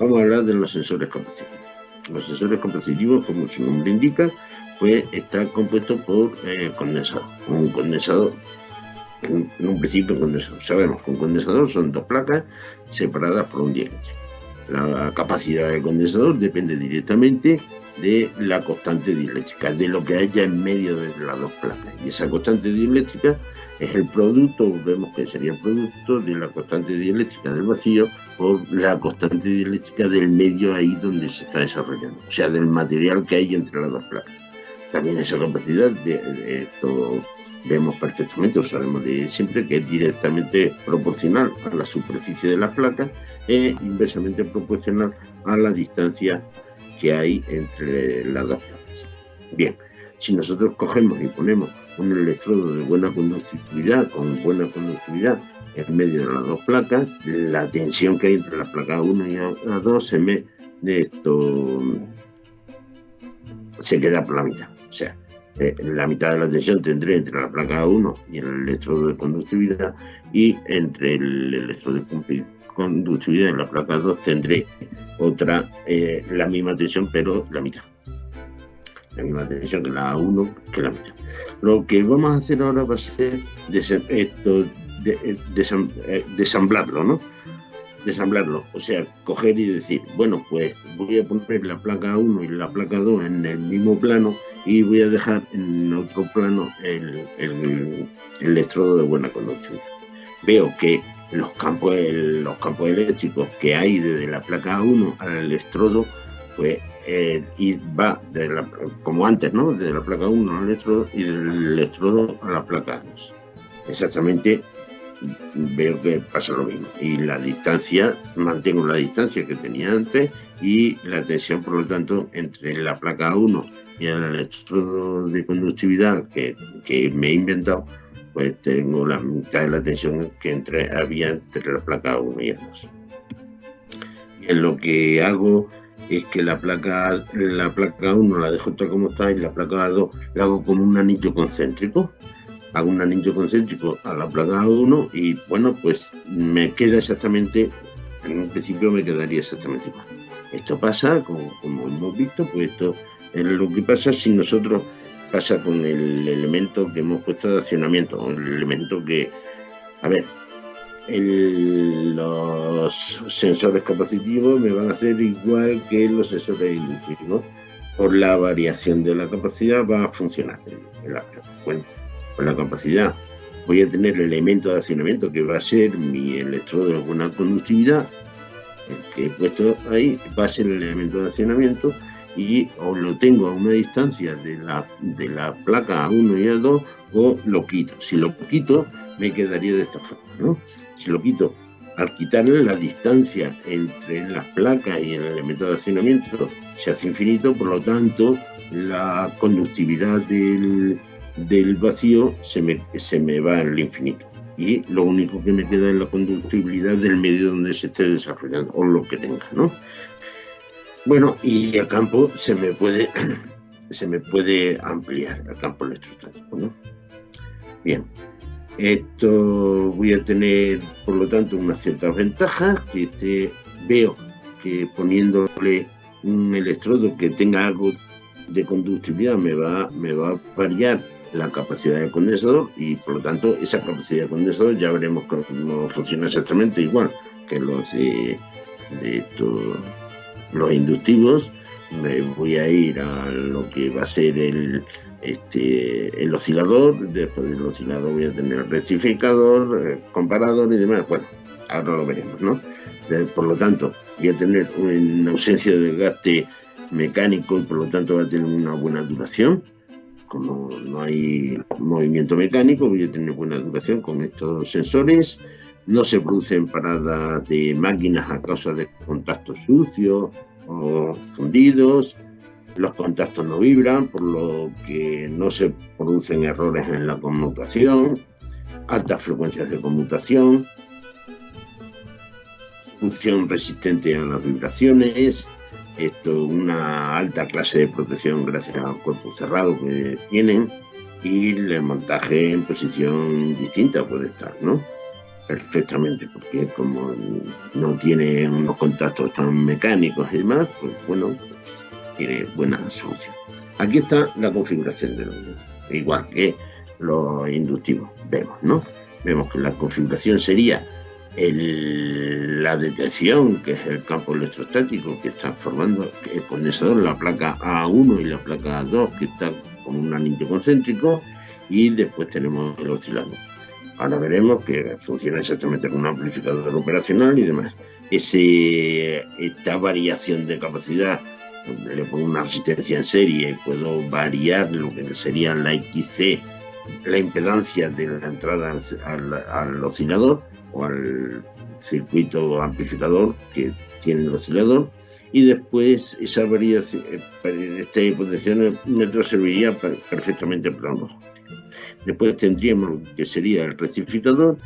Vamos a hablar de los sensores capacitivos. Los sensores capacitivos, como su nombre indica, pues está compuesto por condensador. Un condensador, en un principio un condensador. Sabemos que un condensador son dos placas separadas por un dieléctrico. La capacidad del condensador depende directamente de la constante dieléctrica, de lo que haya en medio de las dos placas. Y esa constante dieléctrica es el producto, vemos que sería el producto de la constante dieléctrica del vacío por la constante dieléctrica del medio ahí donde se está desarrollando, o sea, del material que hay entre las dos placas. También esa capacidad de esto vemos perfectamente, o sabemos de siempre, que es directamente proporcional a la superficie de las placas e inversamente proporcional a la distancia que hay entre las dos placas. Bien, si nosotros cogemos y ponemos un electrodo de buena conductividad, con buena conductividad en medio de las dos placas, la tensión que hay entre las placas 1 y la 2 se queda por la mitad. O sea, la mitad de la tensión tendré entre la placa 1 y el electrodo de conductividad, y entre el electrodo de conductividad y la placa 2 tendré la misma tensión, pero la mitad. La misma tensión que la 1, que la mitad. Lo que vamos a hacer ahora va a ser desamblarlo, ¿no? Desamblarlo, o sea, coger y decir, bueno, pues voy a poner la placa 1 y la placa 2 en el mismo plano y voy a dejar en otro plano el electrodo de buena conductividad. Veo que los campos eléctricos que hay desde la placa 1 al electrodo, pues y va como antes, ¿no? Desde la placa 1 al electrodo y del electrodo a la placa 2. Exactamente, veo que pasa lo mismo. Y la distancia, mantengo la distancia que tenía antes, y la tensión, por lo tanto, entre la placa 1 y el electrodo de conductividad que me he inventado, pues tengo la mitad de la tensión que había entre la placa 1 y el 2. Y lo que hago es que la placa 1 la dejo tal como está, y la placa 2 la hago como un anillo concéntrico. Hago un anillo concéntrico a la placa 1 y, bueno, pues me queda exactamente, en un principio me quedaría exactamente igual. Esto pasa, como hemos visto, pues esto es lo que pasa si nosotros pasa con el elemento que hemos puesto de accionamiento, el elemento que, a ver, los sensores capacitivos me van a hacer igual que los sensores inductivos. Por la variación de la capacidad va a funcionar el acto. Bueno, con la capacidad voy a tener el elemento de accionamiento que va a ser mi electrodo de buena conductividad, el que he puesto ahí va a ser el elemento de accionamiento, y o lo tengo a una distancia de la placa 1 y el 2, o lo quito. Si lo quito, me quedaría de esta forma, ¿no? Si lo quito, al quitarle la distancia entre las placas y el elemento de accionamiento se hace infinito, por lo tanto la conductividad del vacío se me va al infinito, y lo único que me queda es la conductibilidad del medio donde se esté desarrollando, o lo que tenga, ¿no? Bueno, y el campo se me puede ampliar, el campo electrostático, ¿no? Bien, esto voy a tener, por lo tanto, unas ciertas ventajas, que veo que poniéndole un electrodo que tenga algo de conductividad me va a variar la capacidad del condensador, y por lo tanto esa capacidad del condensador ya veremos cómo funciona exactamente igual que los los inductivos. Me voy a ir a lo que va a ser el oscilador. Después del oscilador voy a tener el rectificador, comparador y demás. Bueno, ahora lo veremos, ¿no? Por lo tanto, voy a tener una ausencia de desgaste mecánico, y por lo tanto va a tener una buena duración. Como no hay movimiento mecánico, voy a tener buena duración con estos sensores. No se producen paradas de máquinas a causa de contactos sucios o fundidos. Los contactos no vibran, por lo que no se producen errores en la conmutación. Altas frecuencias de conmutación. Función resistente a las vibraciones. Una alta clase de protección gracias al cuerpo cerrado que tienen, y el montaje en posición distinta puede estar, ¿no? perfectamente, porque como no tiene unos contactos tan mecánicos y demás, pues bueno, pues tiene buena solución. Aquí está la configuración de los iones, igual que los inductivos, vemos, ¿no? Vemos que la configuración sería la detección, que es el campo electrostático que está formando el condensador, la placa A1 y la placa A2, que está como un anillo concéntrico, y después tenemos el oscilador. Ahora veremos que funciona exactamente como un amplificador operacional y demás. Esta variación de capacidad, le pongo una resistencia en serie, puedo variar lo que sería la XC, la impedancia de la entrada al oscilador o al circuito amplificador que tiene el oscilador, y después esa variación, este potenciómetro serviría perfectamente para los. Después tendríamos lo que sería el rectificador,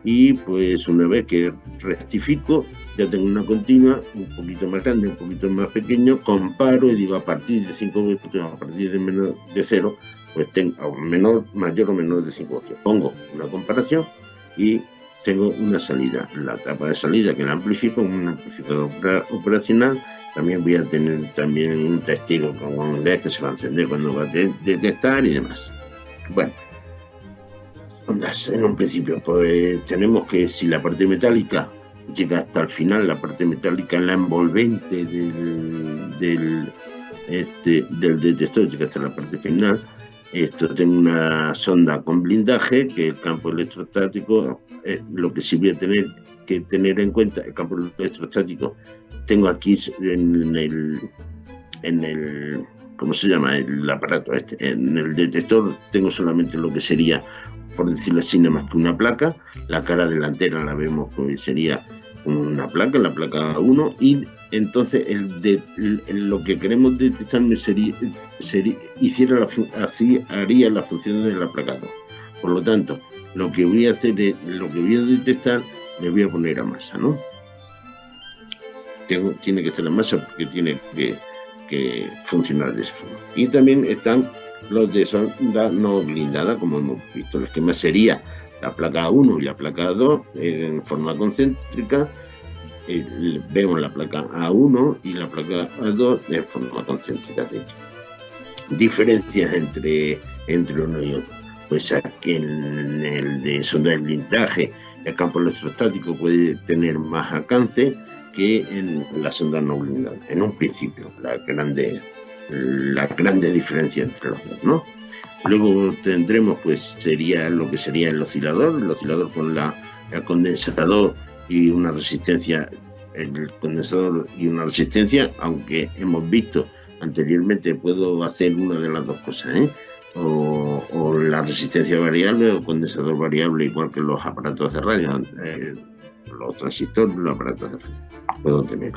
y pues una vez que rectifico ya tengo una continua un poquito más grande, un poquito más pequeño, comparo y digo a partir de 5 voltios, a partir de menos de 0, pues tengo mayor o menor de 5 voltios. Pongo una comparación y tengo una salida, la tapa de salida que la amplifico, un amplificador operacional. También voy a tener un testigo con un LED que se va a encender cuando va a detectar y demás. Bueno, ondas, en un principio, pues tenemos que si la parte metálica llega hasta el final, la parte metálica en la envolvente del detector llega hasta la parte final. Esto tengo una sonda con blindaje, que el campo electrostático, lo que sí voy a tener que tener en cuenta, el campo electrostático, tengo aquí en el ¿cómo se llama? El aparato en el detector tengo solamente lo que sería, por decirlo así, nada más que una placa. La cara delantera la vemos que sería una placa, la placa 1, y entonces lo que queremos detectar haría las funciones de la placa 2. Por lo tanto, lo que voy a hacer es, lo que voy a detectar, le voy a poner a masa, ¿no? Tiene que estar en masa porque tiene que funcionar de esa forma. Y también están los de sonda no blindada, como hemos visto. El esquema sería la placa 1 y la placa 2 en forma concéntrica. Vemos la placa A1 y la placa A2 de forma concéntrica. De hecho, diferencias entre uno y otro. Pues aquí en el de sonda de blindaje, el campo electrostático puede tener más alcance que en la sonda no blindada. En un principio, la grande diferencia entre los dos, ¿no? Luego tendremos, pues, sería lo que sería el oscilador con el condensador y una resistencia, el condensador y una resistencia, aunque hemos visto anteriormente, puedo hacer una de las dos cosas, o la resistencia variable o condensador variable, igual que los aparatos de radio, los transistores, los aparatos de radio, puedo tener.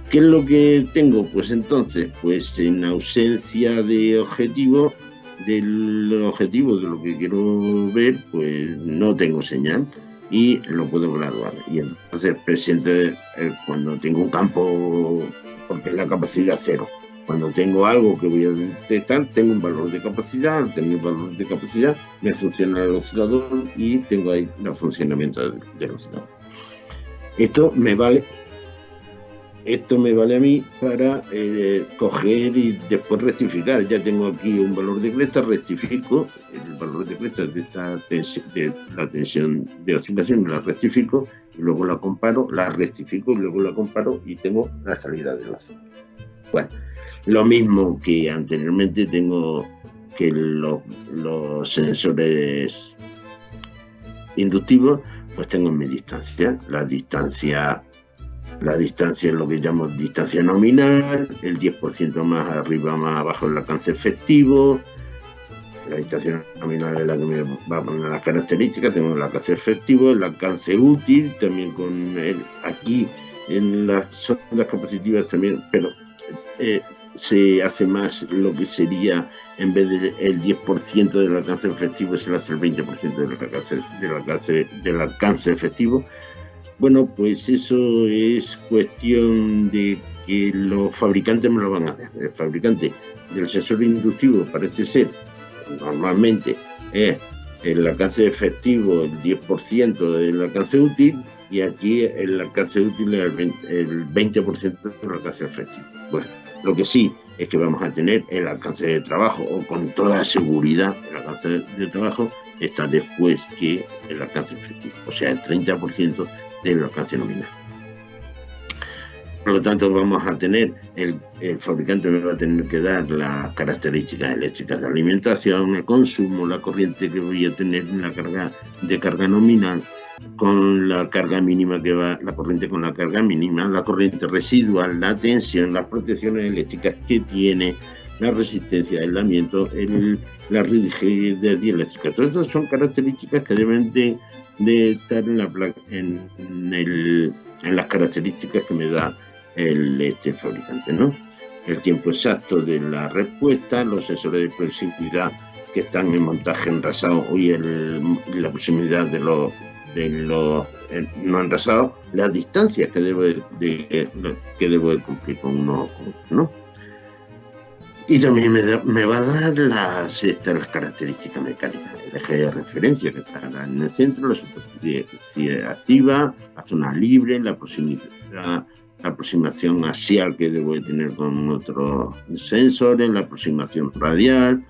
¿Qué es lo que tengo? Pues entonces, pues en ausencia de objetivo, del objetivo de lo que quiero ver, pues no tengo señal y lo puedo graduar. Y entonces presente cuando tengo un campo, porque es la capacidad 0. Cuando tengo algo que voy a detectar, tengo un valor de capacidad. Al tener un valor de capacidad, me funciona el oscilador y tengo ahí el funcionamiento del oscilador. Esto me vale a mí para coger y después rectificar. Ya tengo aquí un valor de cresta, rectifico el valor de cresta de la tensión de oscilación, la rectifico y luego la comparo, la rectifico y luego la comparo y tengo la salida de la zona. Bueno, lo mismo que anteriormente tengo que los sensores inductivos, pues tengo mi distancia. La distancia es lo que llamo distancia nominal, el 10% más arriba, más abajo el alcance efectivo. La distancia nominal es la que me va a poner las características. Tengo el alcance efectivo, el alcance útil, también con aquí en las sondas capacitivas también, pero se hace más lo que sería, en vez del 10% del alcance efectivo, se le hace el 20% del alcance efectivo. Bueno, pues eso es cuestión de que los fabricantes me lo van a hacer. El fabricante del sensor inductivo parece ser, normalmente, es el alcance efectivo el 10% del alcance útil, y aquí el alcance útil es el 20% del alcance efectivo. Bueno, lo que sí es que vamos a tener el alcance de trabajo, o con toda seguridad el alcance de trabajo está después que el alcance efectivo, o sea, el 30% del alcance nominal. Por lo tanto, vamos a tener, el fabricante me va a tener que dar las características eléctricas de alimentación, el consumo, la corriente que voy a tener en la carga de carga nominal, con la carga mínima que va, la corriente con la carga mínima, la corriente residual, la tensión, las protecciones eléctricas que tiene, la resistencia de aislamiento, la rigidez dieléctrica. Todas estas son características que deben de estar en la placa, en las características que me da este fabricante, ¿no? El tiempo exacto de la respuesta, los sensores de proximidad que están en montaje enrasado y la proximidad de los no enrasados, las distancias que debo de cumplir con uno, ¿no? Y también me va a dar las características mecánicas, el eje de referencia que está en el centro, la superficie activa, la zona libre, la aproximación axial que debo de tener con otros sensores, la aproximación radial,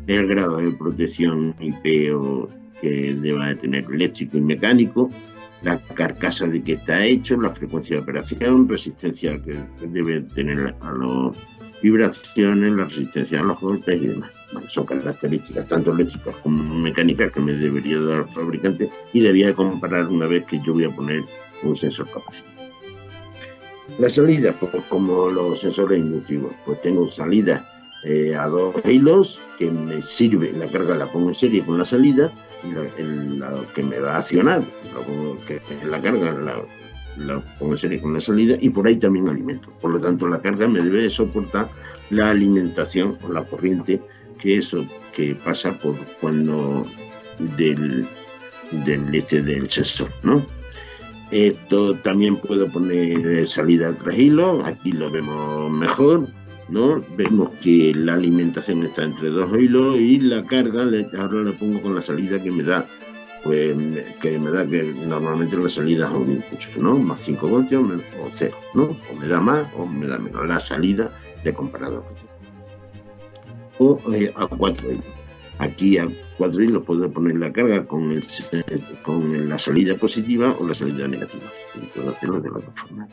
el grado de protección IP que deba de tener eléctrico y mecánico, la carcasa de que está hecho, la frecuencia de operación, resistencia que debe tener a las vibraciones, la resistencia a los golpes y demás. Bueno, son características tanto eléctricas como mecánicas que me debería dar el fabricante, y debía comparar una vez que yo voy a poner un sensor capacitor. La salida, pues como los sensores inductivos, pues tengo salida a 2 hilos que me sirve, la carga la pongo en serie con la salida, y la que me va a accionar, que la carga la pongo en serie con la salida, y por ahí también alimento. Por lo tanto, la carga me debe de soportar la alimentación o la corriente que pasa por cuando del sensor, ¿no? Esto también puedo poner salida a 3 hilos, aquí lo vemos mejor, ¿no? Vemos que la alimentación está entre 2 hilos y la carga ahora la pongo con la salida que me da, pues que normalmente la salida es un impulso, ¿no? Más 5 voltios o 0, ¿no? O me da más o me da menos la salida de comparador. O a 4 hilos. Aquí a 4 hilos puedo poner la carga con la salida positiva o la salida negativa. Y puedo hacerlo de las dos formas.